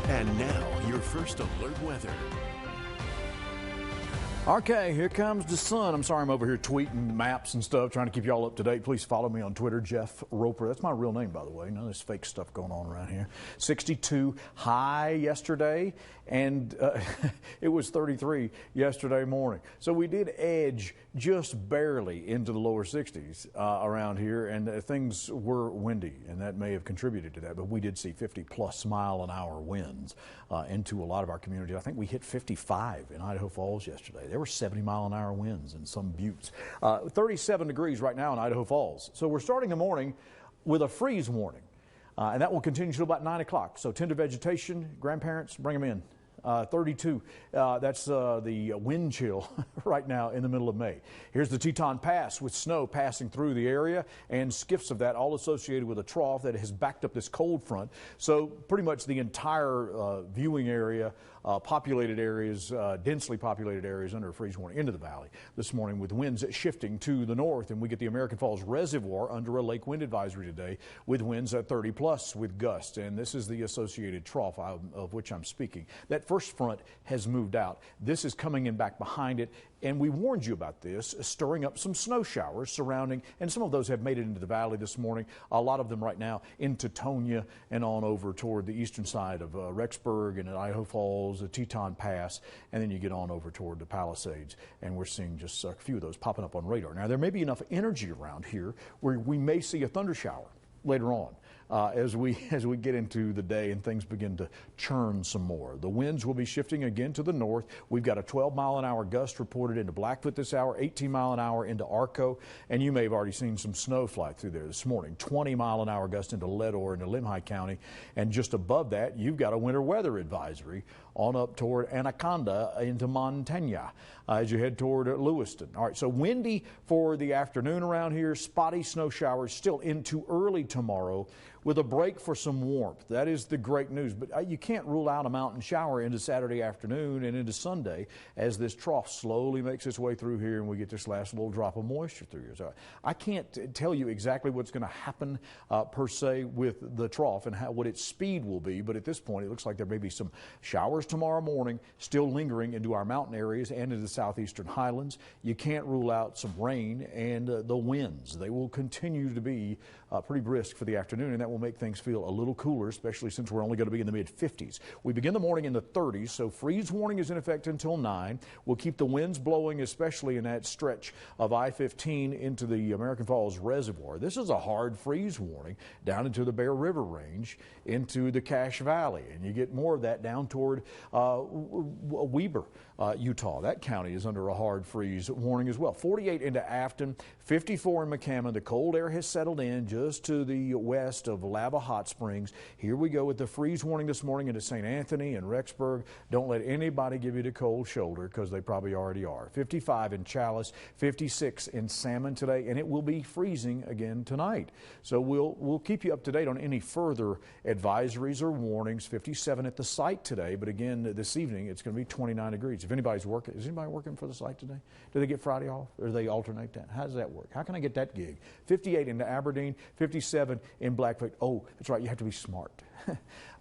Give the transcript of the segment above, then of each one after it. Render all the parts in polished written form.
And now, your first alert weather. Okay, here comes the sun. I'm sorry I'm over here tweeting maps and stuff, trying to keep y'all up to date. Please follow me on Twitter, Jeff Roper. That's my real name, by the way. None of this fake stuff going on around here. 62 high yesterday, and it was 33 yesterday morning. So we did edge just barely into the lower 60s around here, and things were windy, and that may have contributed to that. But we did see 50-plus mile-an-hour winds into a lot of our communities. I think we hit 55 in Idaho Falls yesterday. There were 70-mile-an-hour winds in some buttes. 37 degrees right now in Idaho Falls. So we're starting the morning with a freeze warning, and that will continue till about 9 o'clock. So tender vegetation, grandparents, bring them in. 32, that's the wind chill right now in the middle of May. Here's the Teton Pass with snow passing through the area and skiffs of that all associated with a trough that has backed up this cold front. So pretty much the entire viewing area, populated areas, densely populated areas under a freeze warning into the valley this morning with winds shifting to the north. And we get the American Falls Reservoir under a lake wind advisory today with winds at 30 plus with gusts. And this is the associated trough of which I'm speaking. That first front has moved out. This is coming in back behind it. And we warned you about this, stirring up some snow showers surrounding, and some of those have made it into the valley this morning. A lot of them right now into Tonya and on over toward the eastern side of Rexburg and at Idaho Falls, the Teton Pass, and then you get on over toward the Palisades. And we're seeing just a few of those popping up on radar. Now, there may be enough energy around here where we may see a thunder shower later on. As we get into the day and things begin to churn some more. The winds will be shifting again to the north. We've got a 12-mile-an-hour gust reported into Blackfoot this hour, 18-mile-an-hour into Arco, and you may have already seen some snow fly through there this morning. 20-mile-an-hour gust into Leadore into Limhi County, and just above that, you've got a winter weather advisory on up toward Anaconda into Montana as you head toward Lewiston. All right, so windy for the afternoon around here. Spotty snow showers still into early tomorrow, with a break for some warmth. That is the great news. But you can't rule out a mountain shower into Saturday afternoon and into Sunday as this trough slowly makes its way through here and we get this last little drop of moisture through here. So I can't tell you exactly what's going to happen per se with the trough and what its speed will be. But at this point, it looks like there may be some showers tomorrow morning still lingering into our mountain areas and into the southeastern highlands. You can't rule out some rain and the winds. They will continue to be pretty brisk for the afternoon, and that will make things feel a little cooler, especially since we're only going to be in the mid-50s. We begin the morning in the 30s, so freeze warning is in effect until 9. We'll keep the winds blowing, especially in that stretch of I-15 into the American Falls Reservoir. This is a hard freeze warning down into the Bear River Range, into the Cache Valley, and you get more of that down toward Weber, Utah. That county is under a hard freeze warning as well. 48 into Afton, 54 in McCammon. The cold air has settled in just to the west of Lava Hot Springs. Here we go with the freeze warning this morning into St. Anthony and Rexburg. Don't let anybody give you the cold shoulder because they probably already are. 55 in Chalice, 56 in Salmon today, and it will be freezing again tonight. So we'll keep you up to date on any further advisories or warnings. 57 at the site today, but again this evening it's going to be 29 degrees. If anybody's working, is anybody working for the site today? Do they get Friday off or do they alternate that? How does that work? How can I get that gig? 58 into Aberdeen, 57 in Blackfoot. Oh, that's right, you have to be smart.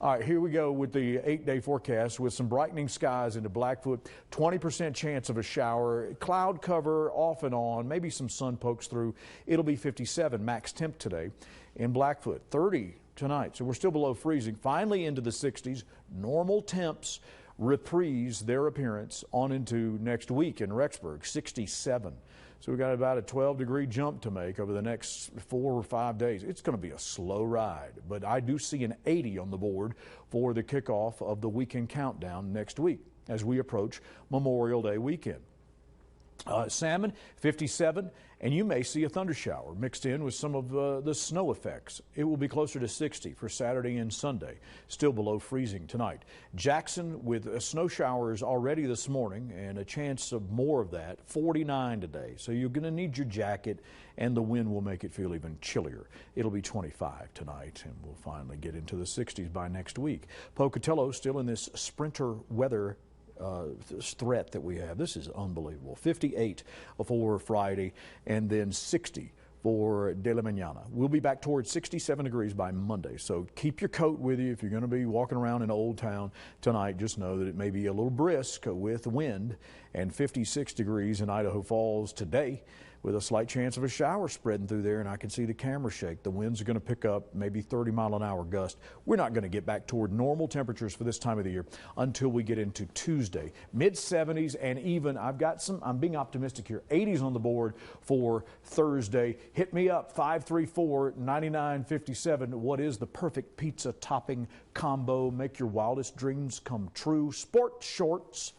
All right, here we go with the 8-day forecast with some brightening skies into Blackfoot. 20% chance of a shower, cloud cover off and on, maybe some sun pokes through. It'll be 57 max temp today in Blackfoot, 30 tonight. So we're still below freezing. Finally into the 60s, normal temps reprise their appearance on into next week in Rexburg, 67. So we've got about a 12-degree jump to make over the next 4 or 5 days. It's going to be a slow ride, but I do see an 80 on the board for the kickoff of the weekend countdown next week as we approach Memorial Day weekend. Salmon, 57, and you may see a thunder shower mixed in with some of the snow effects. It will be closer to 60 for Saturday and Sunday, still below freezing tonight. Jackson with snow showers already this morning and a chance of more of that, 49 today. So you're going to need your jacket, and the wind will make it feel even chillier. It'll be 25 tonight, and we'll finally get into the 60s by next week. Pocatello still in this sprinter weather threat that we have. This is unbelievable. 58 for Friday and then 60 for De La Mañana. We'll be back towards 67 degrees by Monday, so keep your coat with you if you're going to be walking around in Old Town tonight. Just know that it may be a little brisk with wind, and 56 degrees in Idaho Falls today, with a slight chance of a shower spreading through there, and I can see the camera shake. The winds are going to pick up, maybe 30-mile-an-hour gust. We're not going to get back toward normal temperatures for this time of the year until we get into Tuesday. Mid-70s, and even, I'm being optimistic here, 80s on the board for Thursday. Hit me up, 534-9957. What is the perfect pizza topping combo? Make your wildest dreams come true. Sport shorts.